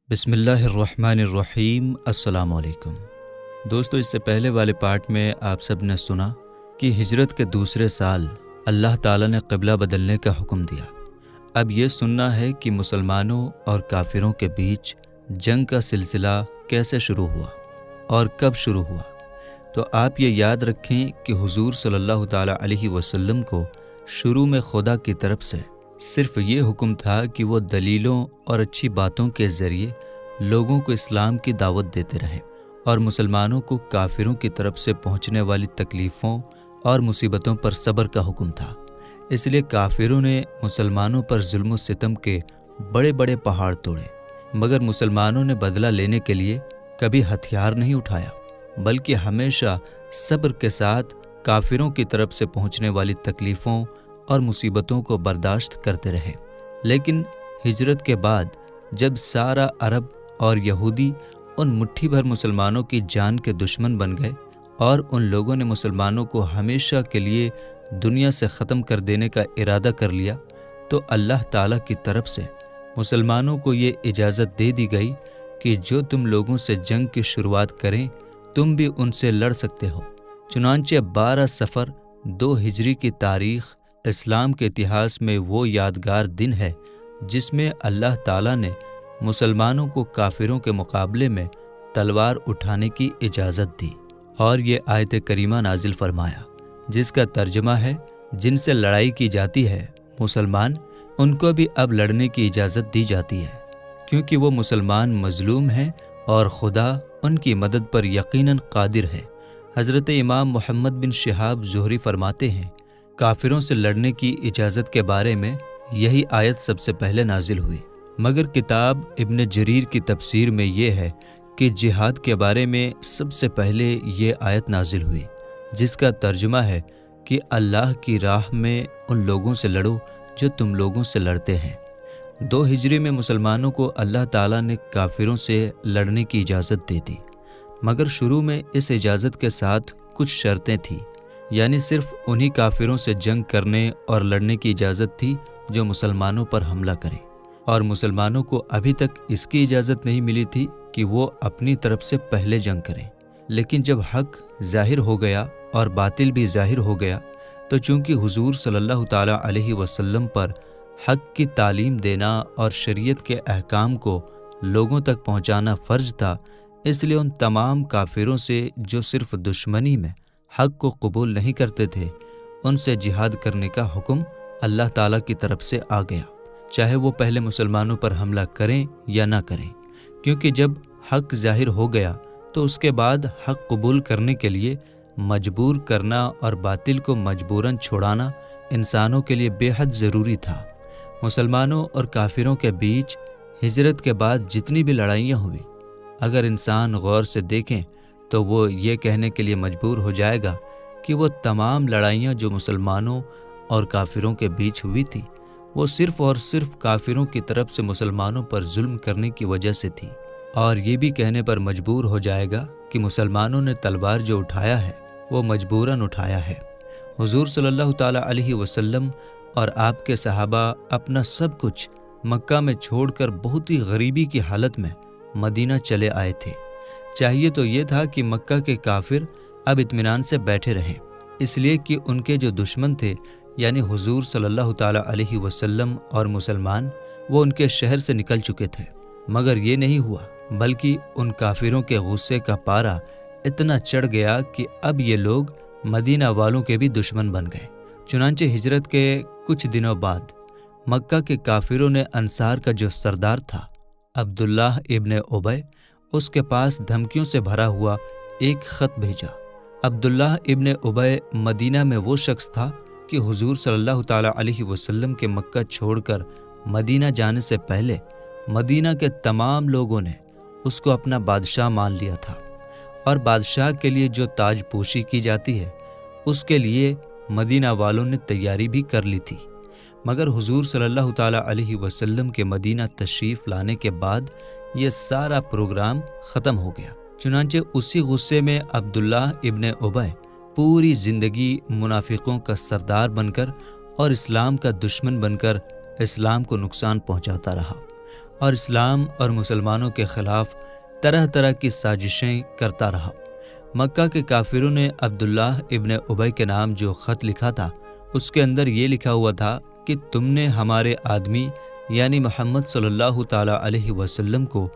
بسم اللہ الرحمن الرحیم۔ السلام علیکم دوستو، اس سے پہلے والے پارٹ میں آپ سب نے سنا کہ ہجرت کے دوسرے سال اللہ تعالیٰ نے قبلہ بدلنے کا حکم دیا۔ اب یہ سننا ہے کہ مسلمانوں اور کافروں کے بیچ جنگ کا سلسلہ کیسے شروع ہوا اور کب شروع ہوا۔ تو آپ یہ یاد رکھیں کہ حضور صلی اللہ تعالیٰ علیہ وسلم کو شروع میں خدا کی طرف سے صرف یہ حکم تھا کہ وہ دلیلوں اور اچھی باتوں کے ذریعے لوگوں کو اسلام کی دعوت دیتے رہیں، اور مسلمانوں کو کافروں کی طرف سے پہنچنے والی تکلیفوں اور مصیبتوں پر صبر کا حکم تھا۔ اس لیے کافروں نے مسلمانوں پر ظلم و ستم کے بڑے بڑے پہاڑ توڑے، مگر مسلمانوں نے بدلہ لینے کے لیے کبھی ہتھیار نہیں اٹھایا، بلکہ ہمیشہ صبر کے ساتھ کافروں کی طرف سے پہنچنے والی تکلیفوں اور مصیبتوں کو برداشت کرتے رہے۔ لیکن ہجرت کے بعد جب سارا عرب اور یہودی ان مٹھی بھر مسلمانوں کی جان کے دشمن بن گئے اور ان لوگوں نے مسلمانوں کو ہمیشہ کے لیے دنیا سے ختم کر دینے کا ارادہ کر لیا، تو اللہ تعالیٰ کی طرف سے مسلمانوں کو یہ اجازت دے دی گئی کہ جو تم لوگوں سے جنگ کی شروعات کریں تم بھی ان سے لڑ سکتے ہو۔ چنانچہ 12 صفر 2 ہجری کی تاریخ اسلام کے اتہاس میں وہ یادگار دن ہے جس میں اللہ تعالیٰ نے مسلمانوں کو کافروں کے مقابلے میں تلوار اٹھانے کی اجازت دی، اور یہ آیت کریمہ نازل فرمایا جس کا ترجمہ ہے، جن سے لڑائی کی جاتی ہے مسلمان، ان کو بھی اب لڑنے کی اجازت دی جاتی ہے، کیونکہ وہ مسلمان مظلوم ہیں اور خدا ان کی مدد پر یقیناً قادر ہے۔ حضرت امام محمد بن شہاب زہری فرماتے ہیں، کافروں سے لڑنے کی اجازت کے بارے میں یہی آیت سب سے پہلے نازل ہوئی، مگر کتاب ابن جریر کی تفسیر میں یہ ہے کہ جہاد کے بارے میں سب سے پہلے یہ آیت نازل ہوئی، جس کا ترجمہ ہے کہ اللہ کی راہ میں ان لوگوں سے لڑو جو تم لوگوں سے لڑتے ہیں۔ 2 ہجری میں مسلمانوں کو اللہ تعالیٰ نے کافروں سے لڑنے کی اجازت دے دی، مگر شروع میں اس اجازت کے ساتھ کچھ شرطیں تھیں، یعنی صرف انہی کافروں سے جنگ کرنے اور لڑنے کی اجازت تھی جو مسلمانوں پر حملہ کریں، اور مسلمانوں کو ابھی تک اس کی اجازت نہیں ملی تھی کہ وہ اپنی طرف سے پہلے جنگ کریں۔ لیکن جب حق ظاہر ہو گیا اور باطل بھی ظاہر ہو گیا، تو چونکہ حضور صلی اللہ تعالیٰ علیہ وسلم پر حق کی تعلیم دینا اور شریعت کے احکام کو لوگوں تک پہنچانا فرض تھا، اس لیے ان تمام کافروں سے جو صرف دشمنی میں حق کو قبول نہیں کرتے تھے، ان سے جہاد کرنے کا حکم اللہ تعالیٰ کی طرف سے آ گیا، چاہے وہ پہلے مسلمانوں پر حملہ کریں یا نہ کریں، کیونکہ جب حق ظاہر ہو گیا تو اس کے بعد حق قبول کرنے کے لیے مجبور کرنا اور باطل کو مجبوراً چھوڑانا انسانوں کے لیے بے حد ضروری تھا۔ مسلمانوں اور کافروں کے بیچ ہجرت کے بعد جتنی بھی لڑائیاں ہوئی، اگر انسان غور سے دیکھیں تو وہ یہ کہنے کے لیے مجبور ہو جائے گا کہ وہ تمام لڑائیاں جو مسلمانوں اور کافروں کے بیچ ہوئی تھی، وہ صرف اور صرف کافروں کی طرف سے مسلمانوں پر ظلم کرنے کی وجہ سے تھی، اور یہ بھی کہنے پر مجبور ہو جائے گا کہ مسلمانوں نے تلوار جو اٹھایا ہے وہ مجبوراً اٹھایا ہے۔ حضور صلی اللہ تعالیٰ علیہ وسلم اور آپ کے صحابہ اپنا سب کچھ مکہ میں چھوڑ کر بہت ہی غریبی کی حالت میں مدینہ چلے آئے تھے۔ چاہیے تو یہ تھا کہ مکہ کے کافر اب اطمینان سے بیٹھے رہیں، اس لیے کہ ان کے جو دشمن تھے یعنی حضور صلی اللہ تعالیٰ علیہ وسلم اور مسلمان، وہ ان کے شہر سے نکل چکے تھے، مگر یہ نہیں ہوا، بلکہ ان کافروں کے غصے کا پارا اتنا چڑھ گیا کہ اب یہ لوگ مدینہ والوں کے بھی دشمن بن گئے۔ چنانچہ ہجرت کے کچھ دنوں بعد مکہ کے کافروں نے انصار کا جو سردار تھا عبداللہ ابن ابی، اس کے پاس دھمکیوں سے بھرا ہوا ایک خط بھیجا۔ عبداللہ ابن ابی مدینہ میں وہ شخص تھا کہ حضور صلی اللہ تعالیٰ علیہ وسلم کے مکہ چھوڑ کر مدینہ جانے سے پہلے مدینہ کے تمام لوگوں نے اس کو اپنا بادشاہ مان لیا تھا، اور بادشاہ کے لیے جو تاج پوشی کی جاتی ہے اس کے لیے مدینہ والوں نے تیاری بھی کر لی تھی، مگر حضور صلی اللہ تعالیٰ علیہ وسلم کے مدینہ تشریف لانے کے بعد یہ سارا پروگرام ختم ہو گیا۔ چنانچہ اسی غصے میں عبداللہ ابن ابی پوری زندگی منافقوں کا سردار بن کر اور اسلام کا دشمن بن کر اسلام کو نقصان پہنچاتا رہا، اور اسلام اور مسلمانوں کے خلاف طرح طرح کی سازشیں کرتا رہا۔ مکہ کے کافروں نے عبداللہ ابن ابی کے نام جو خط لکھا تھا، اس کے اندر یہ لکھا ہوا تھا کہ تم نے ہمارے آدمی یعنی محمد صلی اللہ تعالیٰ علیہ وسلم کو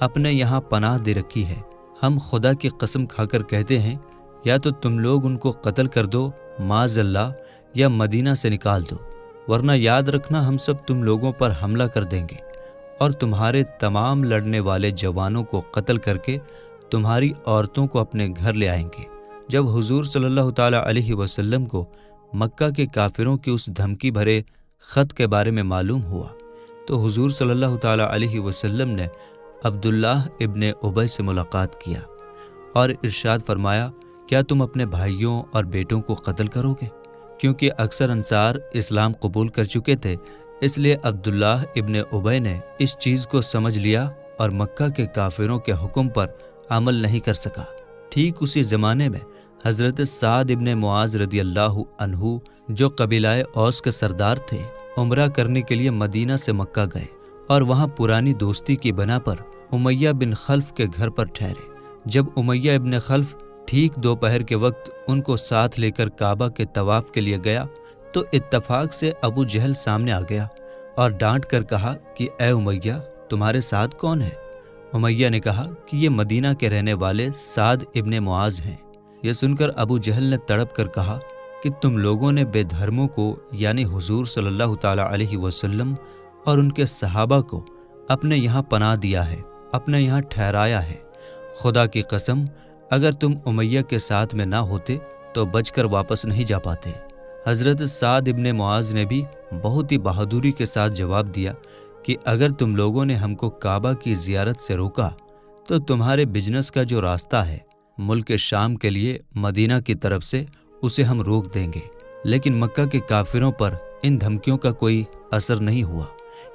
اپنے یہاں پناہ دے رکھی ہے۔ ہم خدا کی قسم کھا کر کہتے ہیں، یا تو تم لوگ ان کو قتل کر دو معاذ اللہ، یا مدینہ سے نکال دو، ورنہ یاد رکھنا ہم سب تم لوگوں پر حملہ کر دیں گے اور تمہارے تمام لڑنے والے جوانوں کو قتل کر کے تمہاری عورتوں کو اپنے گھر لے آئیں گے۔ جب حضور صلی اللہ تعالیٰ علیہ وسلم کو مکہ کے کافروں کی اس دھمکی بھرے خط کے بارے میں معلوم ہوا تو حضور صلی اللہ تعالیٰ علیہ وسلم نے عبداللہ ابن ابی سے ملاقات کیا اور ارشاد فرمایا، کیا تم اپنے بھائیوں اور بیٹوں کو قتل کرو گے؟ کیونکہ اکثر انصار اسلام قبول کر چکے تھے، اس لیے عبداللہ ابن ابی نے اس چیز کو سمجھ لیا اور مکہ کے کافروں کے حکم پر عمل نہیں کر سکا۔ ٹھیک اسی زمانے میں حضرت سعد ابن معاذ رضی اللہ عنہ جو قبیلہ اوس کے سردار تھے، عمرہ کرنے کے لیے مدینہ سے مکہ گئے اور وہاں پرانی دوستی کی بنا پر امیہ بن خلف کے گھر پر ٹھہرے۔ جب امیہ ابن خلف ٹھیک دوپہر کے وقت ان کو ساتھ لے کر کعبہ کے طواف کے لیے گیا تو اتفاق سے ابو جہل سامنے آ گیا اور ڈانٹ کر کہا کہ اے امیہ، تمہارے ساتھ کون ہے؟ امیہ نے کہا کہ یہ مدینہ کے رہنے والے سعد ابن معاذ ہیں۔ یہ سن کر ابو جہل نے تڑپ کر کہا کہ تم لوگوں نے بے دھرموں کو یعنی حضور صلی اللہ تعالیٰ علیہ وسلم اور ان کے صحابہ کو اپنے یہاں پناہ دیا ہے، اپنے یہاں ٹھہرایا ہے۔ خدا کی قسم، اگر تم امیہ کے ساتھ میں نہ ہوتے تو بچ کر واپس نہیں جا پاتے۔ حضرت سعد ابن معاذ نے بھی بہت ہی بہادری کے ساتھ جواب دیا کہ اگر تم لوگوں نے ہم کو کعبہ کی زیارت سے روکا تو تمہارے بزنس کا جو راستہ ہے ملک شام کے لیے مدینہ کی طرف سے، اسے ہم روک دیں گے۔ لیکن مکہ کے کافروں پر ان دھمکیوں کا کوئی اثر نہیں ہوا،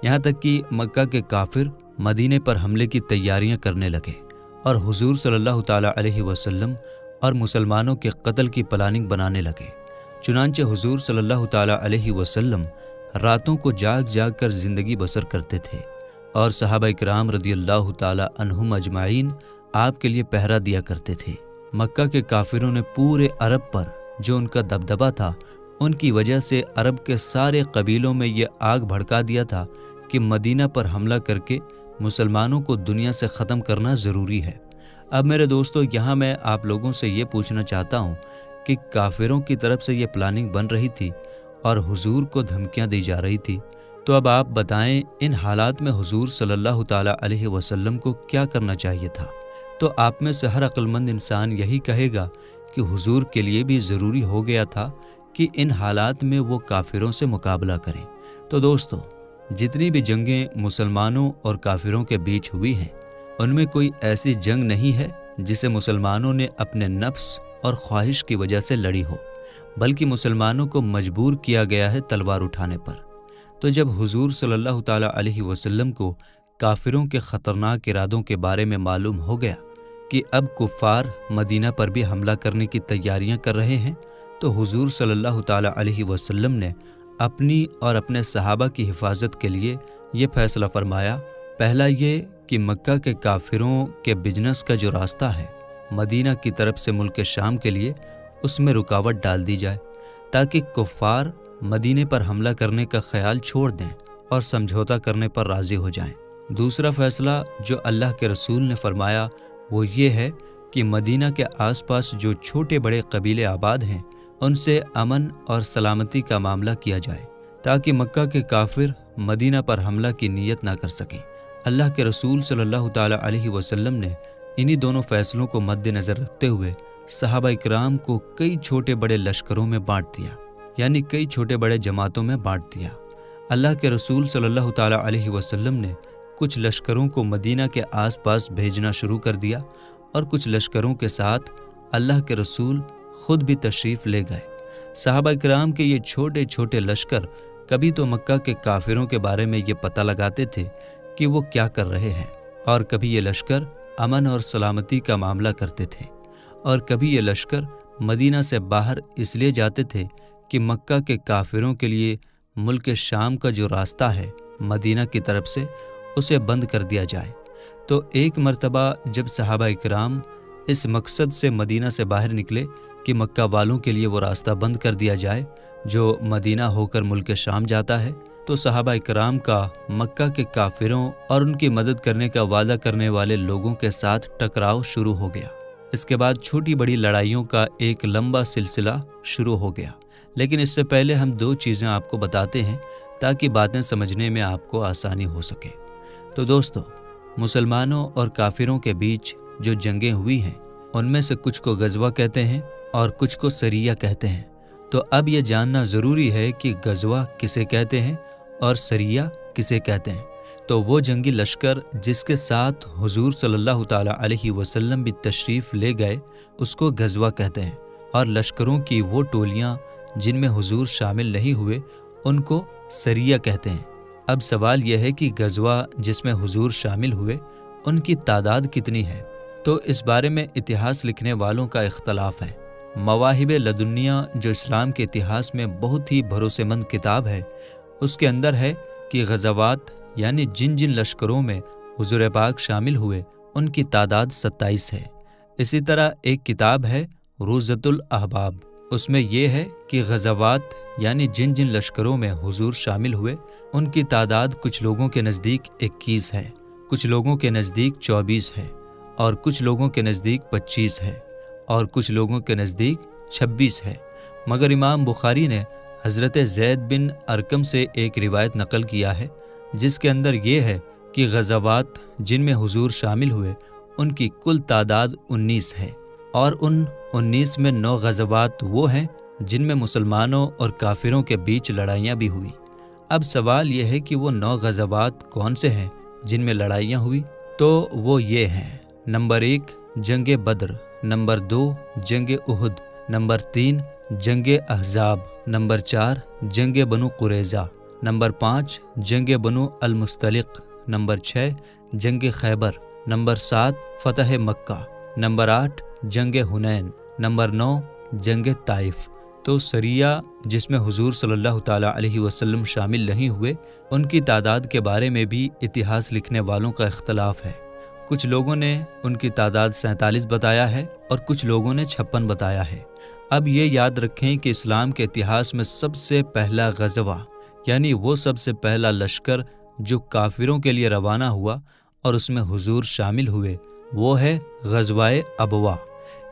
یہاں تک کہ مکہ کے کافر مدینے پر حملے کی تیاریاں کرنے لگے اور حضور صلی اللہ تعالیٰ علیہ وسلم اور مسلمانوں کے قتل کی پلاننگ بنانے لگے۔ چنانچہ حضور صلی اللہ تعالیٰ علیہ وسلم راتوں کو جاگ جاگ کر زندگی بسر کرتے تھے اور صحابہ اکرام رضی اللہ تعالیٰ عنہم اجمعین آپ کے لیے پہرا دیا کرتے تھے۔ مکہ کے کافروں نے پورے عرب پر جو ان کا دبدبہ تھا، ان کی وجہ سے عرب کے سارے قبیلوں میں یہ آگ بھڑکا دیا تھا کہ مدینہ پر حملہ کر کے مسلمانوں کو دنیا سے ختم کرنا ضروری ہے۔ اب میرے دوستو، یہاں میں آپ لوگوں سے یہ پوچھنا چاہتا ہوں کہ کافروں کی طرف سے یہ پلاننگ بن رہی تھی اور حضور کو دھمکیاں دی جا رہی تھی، تو اب آپ بتائیں ان حالات میں حضور صلی اللہ تعالیٰ علیہ وسلم کو کیا کرنا چاہیے تھا؟ تو آپ میں سے ہر عقل مند انسان یہی کہے گا کہ حضور کے لیے بھی ضروری ہو گیا تھا کہ ان حالات میں وہ کافروں سے مقابلہ کریں۔ تو دوستو، جتنی بھی جنگیں مسلمانوں اور کافروں کے بیچ ہوئی ہیں، ان میں کوئی ایسی جنگ نہیں ہے جسے مسلمانوں نے اپنے نفس اور خواہش کی وجہ سے لڑی ہو، بلکہ مسلمانوں کو مجبور کیا گیا ہے تلوار اٹھانے پر۔ تو جب حضور صلی اللہ تعالیٰ علیہ وسلم کو کافروں کے خطرناک ارادوں کے بارے میں معلوم ہو گیا کہ اب کفار مدینہ پر بھی حملہ کرنے کی تیاریاں کر رہے ہیں، تو حضور صلی اللہ تعالیٰ علیہ وسلم نے اپنی اور اپنے صحابہ کی حفاظت کے لیے یہ فیصلہ فرمایا۔ پہلا یہ کہ مکہ کے کافروں کے بزنس کا جو راستہ ہے مدینہ کی طرف سے ملک شام کے لیے، اس میں رکاوٹ ڈال دی جائے تاکہ کفار مدینے پر حملہ کرنے کا خیال چھوڑ دیں اور سمجھوتا کرنے پر راضی ہو جائیں۔ دوسرا فیصلہ جو اللہ کے رسول نے فرمایا وہ یہ ہے کہ مدینہ کے آس پاس جو چھوٹے بڑے قبیلے آباد ہیں، ان سے امن اور سلامتی کا معاملہ کیا جائے تاکہ مکہ کے کافر مدینہ پر حملہ کی نیت نہ کر سکیں۔ اللہ کے رسول صلی اللہ تعالیٰ علیہ وسلم نے انہی دونوں فیصلوں کو مد نظر رکھتے ہوئے صحابہ اکرام کو کئی چھوٹے بڑے لشکروں میں بانٹ دیا، یعنی کئی چھوٹے بڑے جماعتوں میں بانٹ دیا۔ اللہ کے رسول صلی اللہ تعالیٰ علیہ وسلم نے کچھ لشکروں کو مدینہ کے آس پاس بھیجنا شروع کر دیا اور کچھ لشکروں کے ساتھ اللہ کے رسول خود بھی تشریف لے گئے۔ صحابہ اکرام کے یہ چھوٹے چھوٹے لشکر کبھی تو مکہ کے کافروں کے بارے میں یہ پتہ لگاتے تھے کہ وہ کیا کر رہے ہیں، اور کبھی یہ لشکر امن اور سلامتی کا معاملہ کرتے تھے، اور کبھی یہ لشکر مدینہ سے باہر اس لیے جاتے تھے کہ مکہ کے کافروں کے لیے ملک شام کا جو راستہ ہے مدینہ کی طرف سے، اسے بند کر دیا جائے۔ تو ایک مرتبہ جب صحابہ اکرام اس مقصد سے مدینہ سے باہر نکلے کہ مکہ والوں کے لیے وہ راستہ بند کر دیا جائے جو مدینہ ہو کر ملک شام جاتا ہے، تو صحابہ اکرام کا مکہ کے کافروں اور ان کی مدد کرنے کا وعدہ کرنے والے لوگوں کے ساتھ ٹکراؤ شروع ہو گیا۔ اس کے بعد چھوٹی بڑی لڑائیوں کا ایک لمبا سلسلہ شروع ہو گیا۔ لیکن اس سے پہلے ہم 2 چیزیں آپ کو بتاتے ہیں تاکہ باتیں سمجھنے میں آپ کو آسانی ہو سکے۔ تو دوستو، مسلمانوں اور کافروں کے بیچ جو جنگیں ہوئی ہیں ان میں سے کچھ کو غزوہ کہتے ہیں اور کچھ کو سریہ کہتے ہیں۔ تو اب یہ جاننا ضروری ہے کہ غزوہ کسے کہتے ہیں اور سریہ کسے کہتے ہیں۔ تو وہ جنگی لشکر جس کے ساتھ حضور صلی اللہ تعالیٰ علیہ وسلم بھی تشریف لے گئے اس کو غزوہ کہتے ہیں، اور لشکروں کی وہ ٹولیاں جن میں حضور شامل نہیں ہوئے ان کو سریہ کہتے ہیں۔ اب سوال یہ ہے کہ غزوہ جس میں حضور شامل ہوئے ان کی تعداد کتنی ہے؟ تو اس بارے میں اتہاس لکھنے والوں کا اختلاف ہے۔ مواہب لدنیہ جو اسلام کے اتہاس میں بہت ہی بھروسے مند کتاب ہے، اس کے اندر ہے کہ غزوات یعنی جن جن لشکروں میں حضور پاک شامل ہوئے ان کی تعداد 27 ہے۔ اسی طرح ایک کتاب ہے روضۃ الاحباب، اس میں یہ ہے کہ غزوات یعنی جن جن لشکروں میں حضور شامل ہوئے ان کی تعداد کچھ لوگوں کے نزدیک 21 ہے، کچھ لوگوں کے نزدیک 24 ہے، اور کچھ لوگوں کے نزدیک 25 ہے، اور کچھ لوگوں کے نزدیک 26 ہے۔ مگر امام بخاری نے حضرت زید بن ارقم سے ایک روایت نقل کیا ہے جس کے اندر یہ ہے کہ غزوات جن میں حضور شامل ہوئے ان کی کل تعداد 19 ہے، اور ان 19 میں 9 غزوات وہ ہیں جن میں مسلمانوں اور کافروں کے بیچ لڑائیاں بھی ہوئیں۔ اب سوال یہ ہے کہ وہ 9 غزوات کون سے ہیں جن میں لڑائیاں ہوئی؟ تو وہ یہ ہیں: نمبر 1 جنگ بدر، نمبر 2 جنگ احد، نمبر 3 جنگ احزاب، نمبر 4 جنگ بنو قریظہ، نمبر 5 جنگ بنو المستلق، نمبر 6 جنگ خیبر، نمبر 7 فتح مکہ، نمبر 8 جنگ حنین، نمبر 9 جنگ طائف۔ تو سریہ جس میں حضور صلی اللہ تعالیٰ علیہ وسلم شامل نہیں ہوئے ان کی تعداد کے بارے میں بھی اتہاس لکھنے والوں کا اختلاف ہے۔ کچھ لوگوں نے ان کی تعداد 47 بتایا ہے اور کچھ لوگوں نے 56 بتایا ہے۔ اب یہ یاد رکھیں کہ اسلام کے اتہاس میں سب سے پہلا غزوہ یعنی وہ سب سے پہلا لشکر جو کافروں کے لیے روانہ ہوا اور اس میں حضور شامل ہوئے وہ ہے غزوہ ابوا۔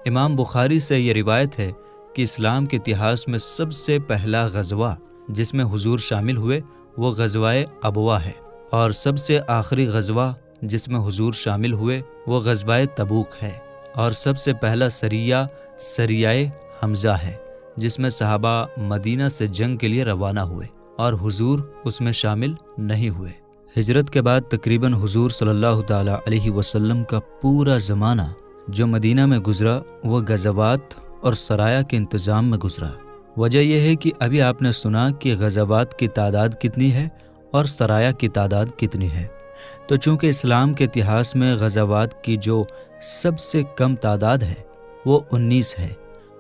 امام بخاری سے یہ روایت ہے کہ اسلام کے اتہاس میں سب سے پہلا غزوہ جس میں حضور شامل ہوئے وہ غزوہ ابوا ہے، اور سب سے آخری غزوہ جس میں حضور شامل ہوئے وہ غزوہ تبوک ہے، اور سب سے پہلا سریہ سریہ حمزہ ہے جس میں صحابہ مدینہ سے جنگ کے لیے روانہ ہوئے اور حضور اس میں شامل نہیں ہوئے۔ ہجرت کے بعد تقریباً حضور صلی اللہ تعالیٰ علیہ وسلم کا پورا زمانہ جو مدینہ میں گزرا وہ غزوات اور سرایہ کے انتظام میں گزرا۔ وجہ یہ ہے کہ ابھی آپ نے سنا کہ غزوات کی تعداد کتنی ہے اور سرایہ کی تعداد کتنی ہے۔ تو چونکہ اسلام کے اتہاس میں غزوات کی جو سب سے کم تعداد ہے وہ 19 ہے،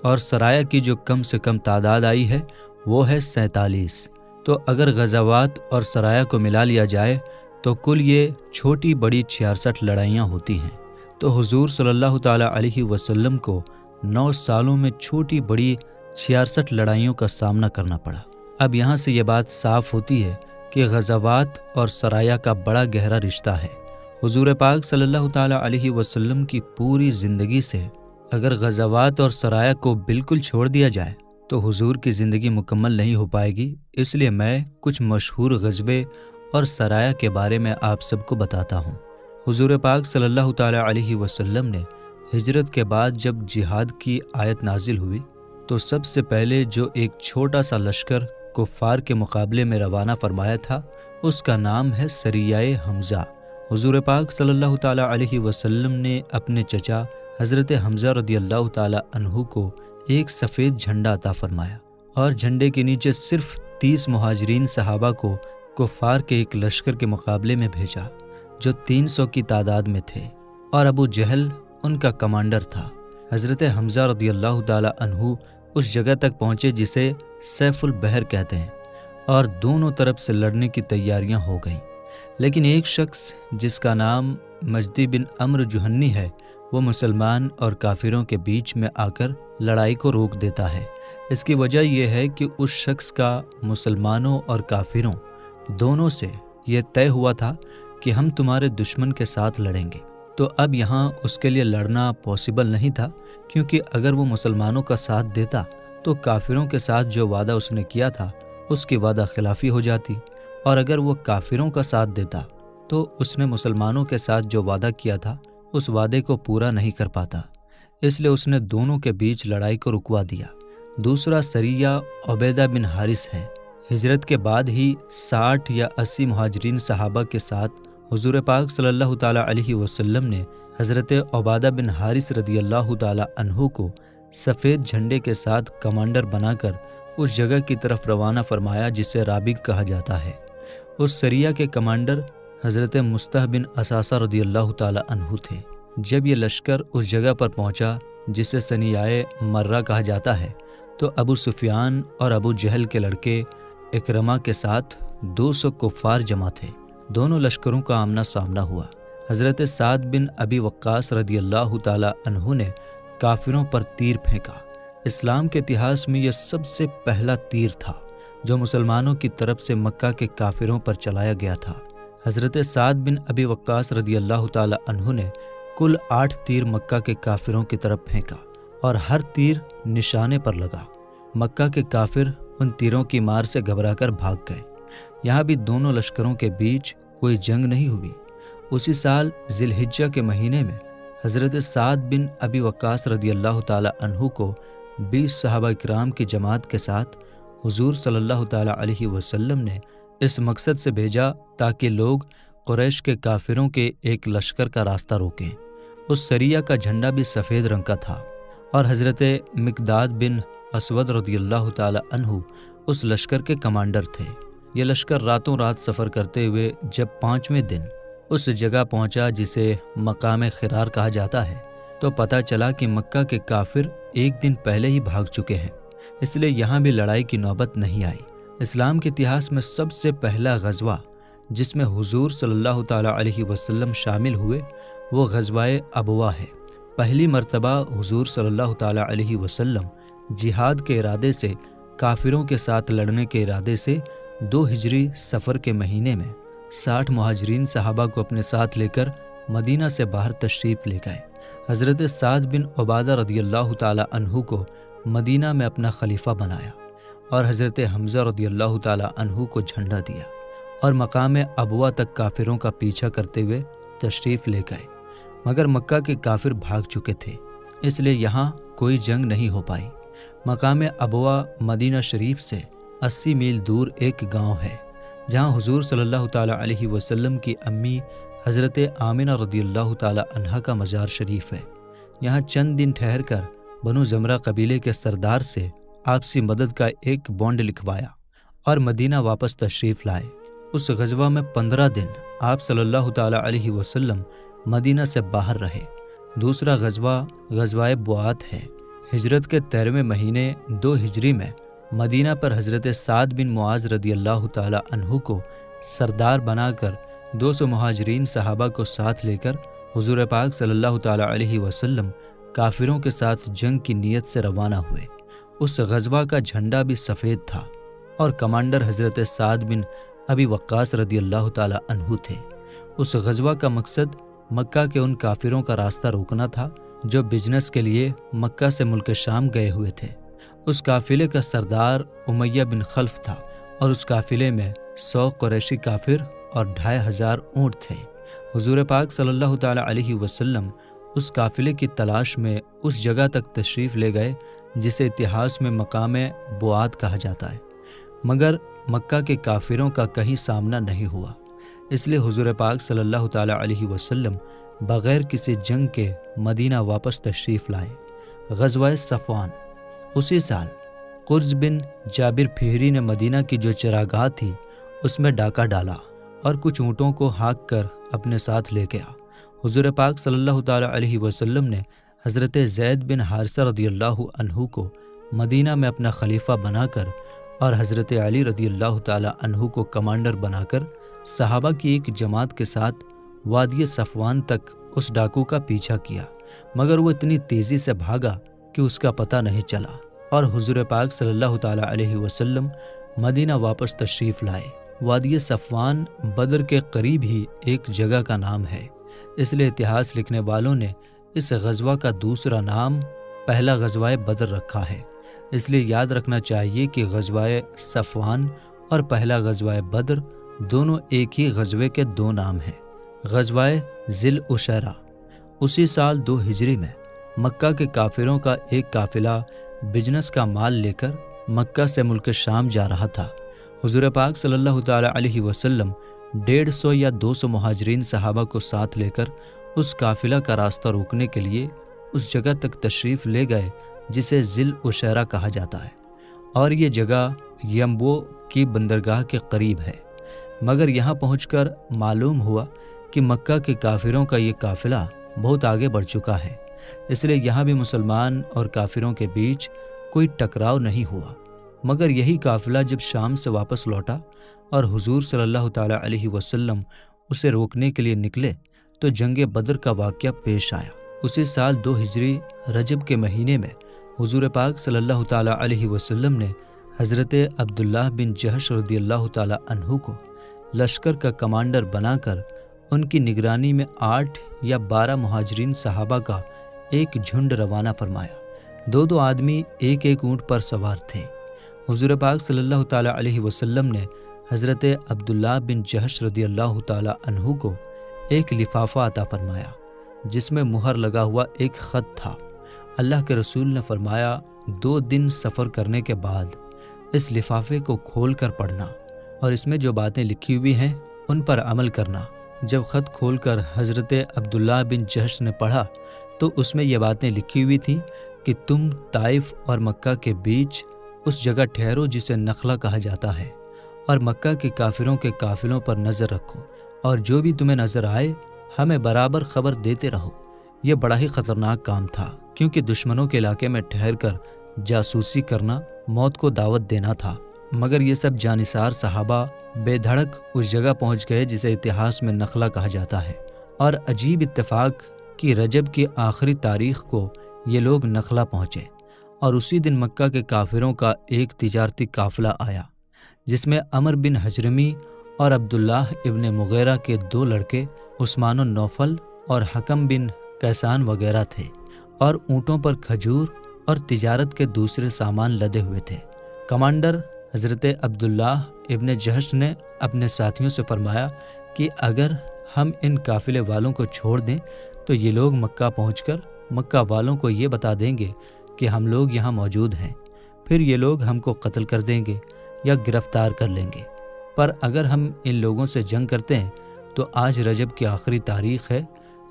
اور سرایہ کی جو کم سے کم تعداد آئی ہے وہ ہے 47۔ تو اگر غزوات اور سرایہ کو ملا لیا جائے تو کل یہ چھوٹی بڑی 66 لڑائیاں ہوتی ہیں۔ تو حضور صلی اللہ تعالیٰ علیہ وسلم کو 9 سالوں میں چھوٹی بڑی 66 لڑائیوں کا سامنا کرنا پڑا۔ اب یہاں سے یہ بات صاف ہوتی ہے کہ غزوات اور سرایہ کا بڑا گہرا رشتہ ہے۔ حضور پاک صلی اللہ تعالیٰ علیہ وسلم کی پوری زندگی سے اگر غزوات اور سرایہ کو بالکل چھوڑ دیا جائے تو حضور کی زندگی مکمل نہیں ہو پائے گی۔ اس لیے میں کچھ مشہور غزوے اور سرایہ کے بارے میں آپ سب کو بتاتا ہوں۔ حضور پاک صلی اللہ تعالیٰ علیہ وسلم نے ہجرت کے بعد جب جہاد کی آیت نازل ہوئی تو سب سے پہلے جو ایک چھوٹا سا لشکر کفار کے مقابلے میں روانہ فرمایا تھا اس کا نام ہے سریہ حمزہ۔ حضور پاک صلی اللہ تعالیٰ علیہ وسلم نے اپنے چچا حضرت حمزہ رضی اللہ تعالیٰ عنہ کو ایک سفید جھنڈا عطا فرمایا، اور جھنڈے کے نیچے صرف 30 مہاجرین صحابہ کو کفار کے ایک لشکر کے مقابلے میں بھیجا جو 300 کی تعداد میں تھے، اور ابو جہل ان کا کمانڈر تھا۔ حضرت حمزہ رضی اللہ تعالیٰ عنہ اس جگہ تک پہنچے جسے سیف البحر کہتے ہیں، اور دونوں طرف سے لڑنے کی تیاریاں ہو گئیں۔ لیکن ایک شخص جس کا نام مجدی بن عمرو جہنی ہے، وہ مسلمان اور کافروں کے بیچ میں آ کر لڑائی کو روک دیتا ہے۔ اس کی وجہ یہ ہے کہ اس شخص کا مسلمانوں اور کافروں دونوں سے یہ طے ہوا تھا کہ ہم تمہارے دشمن کے ساتھ لڑیں گے۔ تو اب یہاں اس کے لیے لڑنا پاسبل نہیں تھا، کیونکہ اگر وہ مسلمانوں کا ساتھ دیتا تو کافروں کے ساتھ جو وعدہ اس نے کیا تھا اس کی وعدہ خلافی ہو جاتی، اور اگر وہ کافروں کا ساتھ دیتا تو اس نے مسلمانوں کے ساتھ جو وعدہ کیا تھا اس وعدے کو پورا نہیں کر پاتا۔ اس لیے اس نے دونوں کے بیچ لڑائی کو رکوا دیا۔ دوسرا سریہ عبیدہ بن حارث ہے۔ ہجرت کے بعد ہی 60 یا 80 مہاجرین صحابہ کے ساتھ حضور پاک صلی اللہ تعالیٰ علیہ وسلم نے حضرت عبادہ بن حارث رضی اللہ تعالیٰ عنہ کو سفید جھنڈے کے ساتھ کمانڈر بنا کر اس جگہ کی طرف روانہ فرمایا جسے رابغ کہا جاتا ہے۔ اس سریہ کے کمانڈر حضرت مصطح بن اساسہ رضی اللہ تعالیٰ عنہ تھے۔ جب یہ لشکر اس جگہ پر پہنچا جسے ثنیۂ مرہ کہا جاتا ہے، تو ابو سفیان اور ابو جہل کے لڑکے اکرمہ کے ساتھ 200 کفار جمع تھے۔ دونوں لشکروں کا آمنا سامنا ہوا۔ حضرت سعد بن ابی وقاص رضی اللہ تعالیٰ عنہ نے کافروں پر تیر پھینکا۔ اسلام کے اتہاس میں یہ سب سے پہلا تیر تھا جو مسلمانوں کی طرف سے مکہ کے کافروں پر چلایا گیا تھا۔ حضرت سعد بن ابی وقاص رضی اللہ تعالیٰ عنہ نے کل 8 تیر مکہ کے کافروں کی طرف پھینکا، اور ہر تیر نشانے پر لگا۔ مکہ کے کافر ان تیروں کی مار سے گھبرا کر بھاگ گئے۔ یہاں بھی دونوں لشکروں کے بیچ کوئی جنگ نہیں ہوئی۔ اسی سال ذی الحجہ کے مہینے میں حضرت سعد بن ابی وقاص رضی اللہ تعالیٰ عنہ کو 20 صحابہ کرام کی جماعت کے ساتھ حضور صلی اللہ تعالیٰ علیہ وسلم نے اس مقصد سے بھیجا تاکہ لوگ قریش کے کافروں کے ایک لشکر کا راستہ روکیں۔ اس سریہ کا جھنڈا بھی سفید رنگ کا تھا، اور حضرت مقداد بن اسود رضی اللہ تعالیٰ عنہ اس لشکر کے کمانڈر تھے۔ یہ لشکر راتوں رات سفر کرتے ہوئے جب 5ویں دن اس جگہ پہنچا جسے مقام خرار کہا جاتا ہے، تو پتہ چلا کہ مکہ کے کافر ایک دن پہلے ہی بھاگ چکے ہیں، اس لیے یہاں بھی لڑائی کی نوبت نہیں آئی۔ اسلام کے اتہاس میں سب سے پہلا غزوہ جس میں حضور صلی اللہ تعالیٰ علیہ وسلم شامل ہوئے وہ غزوہ ابوا ہے۔ پہلی مرتبہ حضور صلی اللہ تعالیٰ علیہ وسلم جہاد کے ارادے سے کافروں کے ساتھ لڑنے کے ارادے سے 2 ہجری سفر کے مہینے میں 60 مہاجرین صحابہ کو اپنے ساتھ لے کر مدینہ سے باہر تشریف لے گئے۔ حضرت سعد بن عبادہ رضی اللہ تعالیٰ عنہ کو مدینہ میں اپنا خلیفہ بنایا، اور حضرت حمزہ رضی اللہ تعالیٰ عنہ کو جھنڈا دیا، اور مقام ابوا تک کافروں کا پیچھا کرتے ہوئے تشریف لے گئے، مگر مکہ کے کافر بھاگ چکے تھے، اس لیے یہاں کوئی جنگ نہیں ہو پائی۔ مقام ابوا مدینہ شریف سے 80 میل دور ایک گاؤں ہے جہاں حضور صلی اللہ تعالیٰ علیہ وسلم کی امی حضرت آمنہ رضی اللہ تعالیٰ عنہا کا مزار شریف ہے۔ یہاں چند دن ٹھہر کر بنو زمرہ قبیلے کے سردار سے آپسی مدد کا ایک بانڈ لکھوایا اور مدینہ واپس تشریف لائے۔ اس غزوہ میں 15 دن آپ صلی اللہ تعالیٰ علیہ وسلم مدینہ سے باہر رہے۔ دوسرا غزوہ بوعات ہے۔ ہجرت کے 13ویں مہینے 2 ہجری میں مدینہ پر حضرت سعد بن معاذ رضی اللہ تعالیٰ عنہ کو سردار بنا کر 200 مہاجرین صحابہ کو ساتھ لے کر حضور پاک صلی اللہ تعالیٰ علیہ وسلم کافروں کے ساتھ جنگ کی نیت سے روانہ ہوئے۔ اس غزوہ کا جھنڈا بھی سفید تھا، اور کمانڈر حضرت سعد بن ابی وقاص رضی اللہ تعالیٰ عنہ تھے۔ اس غزوہ کا مقصد مکہ کے ان کافروں کا راستہ روکنا تھا جو بزنس کے لیے مکہ سے ملک شام گئے ہوئے تھے۔ اس قافلے کا سردار امیہ بن خلف تھا، اور اس قافلے میں 100 قریشی کافر اور 2500 اونٹ تھے۔ حضور پاک صلی اللہ تعالیٰ علیہ وسلم اس قافلے کی تلاش میں اس جگہ تک تشریف لے گئے جسے اتہاس میں مقام بوعات کہا جاتا ہے، مگر مکہ کے کافروں کا کہیں سامنا نہیں ہوا، اس لیے حضور پاک صلی اللہ تعالیٰ علیہ وسلم بغیر کسی جنگ کے مدینہ واپس تشریف لائے۔ غزوہ صفوان۔ اسی سال قرز بن جابر پھیری نے مدینہ کی جو چراگاہ تھی اس میں ڈاکہ ڈالا اور کچھ اونٹوں کو ہانک کر اپنے ساتھ لے گیا۔ حضور پاک صلی اللہ تعالیٰ علیہ وسلم نے حضرت زید بن حارثہ رضی اللہ عنہ کو مدینہ میں اپنا خلیفہ بنا کر اور حضرت علی رضی اللہ تعالیٰ عنہ کو کمانڈر بنا کر صحابہ کی ایک جماعت کے ساتھ وادی صفوان تک اس ڈاکو کا پیچھا کیا، مگر وہ اتنی تیزی سے بھاگا کہ اس کا پتہ نہیں چلا، اور حضور پاک صلی اللہ تعالیٰ علیہ وسلم مدینہ واپس تشریف لائے۔ وادی صفوان بدر کے قریب ہی ایک جگہ کا نام ہے، اس لیے اتہاس لکھنے والوں نے اس غزوہ کا دوسرا نام پہلا غزوہ بدر رکھا ہے۔ اس لیے یاد رکھنا چاہیے کہ غزوہ صفوان اور پہلا غزوہ بدر دونوں ایک ہی غزوے کے دو نام ہیں۔ غزوہ ذی العشیرہ، اسی سال 2 ہجری میں مکہ کے کافروں کا ایک قافلہ بزنس کا مال لے کر مکہ سے ملک شام جا رہا تھا۔ حضور پاک صلی اللہ تعالیٰ علیہ وسلم 150 یا 200 مہاجرین صحابہ کو ساتھ لے کر اس قافلہ کا راستہ روکنے کے لیے اس جگہ تک تشریف لے گئے جسے ذی العشیرہ کہا جاتا ہے، اور یہ جگہ ینبوع کی بندرگاہ کے قریب ہے۔ مگر یہاں پہنچ کر معلوم ہوا کہ مکہ کے کافروں کا یہ قافلہ بہت آگے بڑھ چکا ہے، اس لیے یہاں بھی مسلمان اور کافروں کے بیچ کوئی ٹکراؤ نہیں ہوا۔ مگر یہی قافلہ جب شام سے واپس لوٹا اور حضور صلی اللہ تعالیٰ علیہ وسلم اسے روکنے کے لیے نکلے تو جنگ بدر کا واقعہ پیش آیا۔ اسی سال 2 ہجری رجب کے مہینے میں حضور پاک صلی اللہ تعالیٰ علیہ وسلم نے حضرت عبداللہ بن جہش رضی اللہ تعالیٰ عنہ کو لشکر کا کمانڈر بنا کر ان کی نگرانی میں 8 یا 12 مہاجرین صحابہ کا ایک جھنڈ روانہ فرمایا۔ 2 آدمی ایک اونٹ پر سوار تھے۔ حضور پاک صلی اللہ تعالیٰ علیہ وسلم نے حضرت عبداللہ بن جہش رضی اللہ تعالیٰ عنہ کو ایک لفافہ عطا فرمایا جس میں مہر لگا ہوا ایک خط تھا۔ اللہ کے رسول نے فرمایا 2 دن سفر کرنے کے بعد اس لفافے کو کھول کر پڑھنا اور اس میں جو باتیں لکھی ہوئی ہیں ان پر عمل کرنا۔ جب خط کھول کر حضرت عبداللہ بن جہش نے پڑھا تو اس میں یہ باتیں لکھی ہوئی تھیں کہ تم طائف اور مکہ کے بیچ اس جگہ ٹھہرو جسے نخلا کہا جاتا ہے، اور مکہ کے کافروں کے قافلوں پر نظر رکھو، اور جو بھی تمہیں نظر آئے ہمیں برابر خبر دیتے رہو۔ یہ بڑا ہی خطرناک کام تھا، کیونکہ دشمنوں کے علاقے میں ٹھہر کر جاسوسی کرنا موت کو دعوت دینا تھا۔ مگر یہ سب جانثار صحابہ بے دھڑک اس جگہ پہنچ گئے جسے اتہاس میں نخلا کہا جاتا ہے، اور عجیب اتفاق کہ رجب کی آخری تاریخ کو یہ لوگ نخلا پہنچے، اور اسی دن مکہ کے کافروں کا ایک تجارتی قافلہ آیا جس میں عمر بن حجرمی اور عبداللہ ابن مغیرہ کے 2 لڑکے عثمان و نوفل اور حکم بن کیسان وغیرہ تھے، اور اونٹوں پر کھجور اور تجارت کے دوسرے سامان لدے ہوئے تھے۔ کمانڈر حضرت عبداللہ ابن جہش نے اپنے ساتھیوں سے فرمایا کہ اگر ہم ان قافلے والوں کو چھوڑ دیں تو یہ لوگ مکہ پہنچ کر مکہ والوں کو یہ بتا دیں گے کہ ہم لوگ یہاں موجود ہیں، پھر یہ لوگ ہم کو قتل کر دیں گے یا گرفتار کر لیں گے۔ پر اگر ہم ان لوگوں سے جنگ کرتے ہیں تو آج رجب کی آخری تاریخ ہے،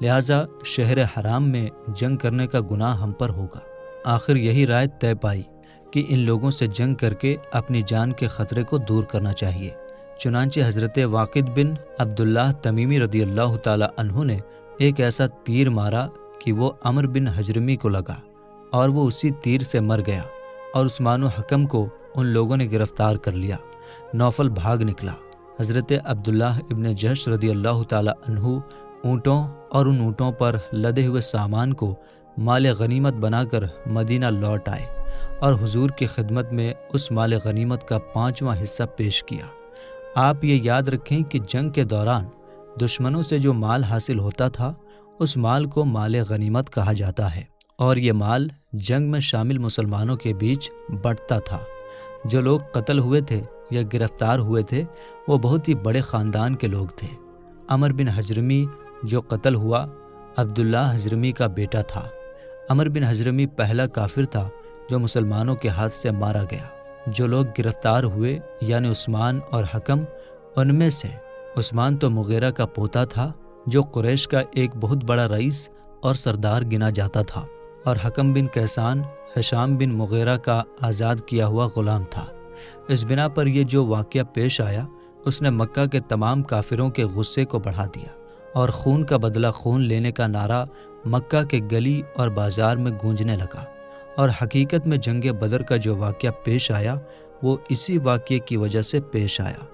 لہٰذا شہر حرام میں جنگ کرنے کا گناہ ہم پر ہوگا۔ آخر یہی رائے طے پائی کہ ان لوگوں سے جنگ کر کے اپنی جان کے خطرے کو دور کرنا چاہیے۔ چنانچہ حضرت واقد بن عبداللہ تمیمی رضی اللہ تعالیٰ عنہ نے ایک ایسا تیر مارا کہ وہ عمر بن حجرمی کو لگا، اور وہ اسی تیر سے مر گیا، اور عثمان و حکم کو ان لوگوں نے گرفتار کر لیا۔ نوفل بھاگ نکلا۔ حضرت عبداللہ ابن جہش رضی اللہ تعالیٰ عنہ اونٹوں اور ان اونٹوں پر لدے ہوئے سامان کو مال غنیمت بنا کر مدینہ لوٹ آئے، اور حضور کی خدمت میں اس مال غنیمت کا 5واں حصہ پیش کیا۔ آپ یہ یاد رکھیں کہ جنگ کے دوران دشمنوں سے جو مال حاصل ہوتا تھا اس مال کو مال غنیمت کہا جاتا ہے، اور یہ مال جنگ میں شامل مسلمانوں کے بیچ بٹتا تھا۔ جو لوگ قتل ہوئے تھے یا گرفتار ہوئے تھے وہ بہت ہی بڑے خاندان کے لوگ تھے۔ عمر بن حجرمی جو قتل ہوا عبداللہ حجرمی کا بیٹا تھا۔ عمر بن حجرمی پہلا کافر تھا جو مسلمانوں کے ہاتھ سے مارا گیا۔ جو لوگ گرفتار ہوئے یعنی عثمان اور حکم، ان میں سے عثمان تو مغیرہ کا پوتا تھا جو قریش کا ایک بہت بڑا رئیس اور سردار گنا جاتا تھا، اور حکم بن کیسان ہشام بن مغیرہ کا آزاد کیا ہوا غلام تھا۔ اس بنا پر یہ جو واقعہ پیش آیا اس نے مکہ کے تمام کافروں کے غصے کو بڑھا دیا، اور خون کا بدلہ خون لینے کا نعرہ مکہ کے گلی اور بازار میں گونجنے لگا۔ اور حقیقت میں جنگ بدر کا جو واقعہ پیش آیا وہ اسی واقعے کی وجہ سے پیش آیا۔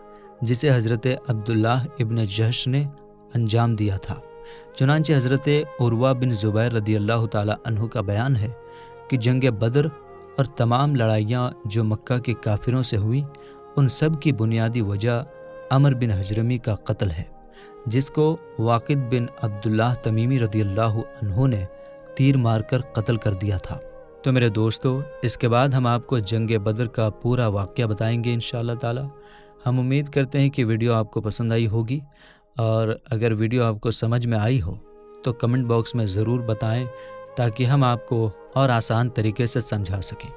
جسے حضرت عبداللہ ابن جہش نے انجام دیا تھا۔ چنانچہ حضرت عروہ بن زبیر رضی اللہ تعالی عنہ کا بیان ہے کہ جنگ بدر اور تمام لڑائیاں جو مکہ کے کافروں سے ہوئی، ان سب کی بنیادی وجہ عمر بن حجرمی کا قتل ہے، جس کو واقد بن عبداللہ تمیمی رضی اللہ عنہ نے تیر مار کر قتل کر دیا تھا۔ تو میرے دوستو، اس کے بعد ہم آپ کو جنگ بدر کا پورا واقعہ بتائیں گے انشاءاللہ تعالی۔ ہم امید کرتے ہیں کہ ویڈیو آپ کو پسند آئی ہوگی، اور اگر ویڈیو آپ کو سمجھ میں آئی ہو تو کمنٹ باکس میں ضرور بتائیں تاکہ ہم آپ کو اور آسان طریقے سے سمجھا سکیں۔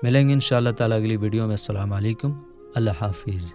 ملیں گے انشاءاللہ تعالی اگلی ویڈیو میں۔ السلام علیکم، اللہ حافظ۔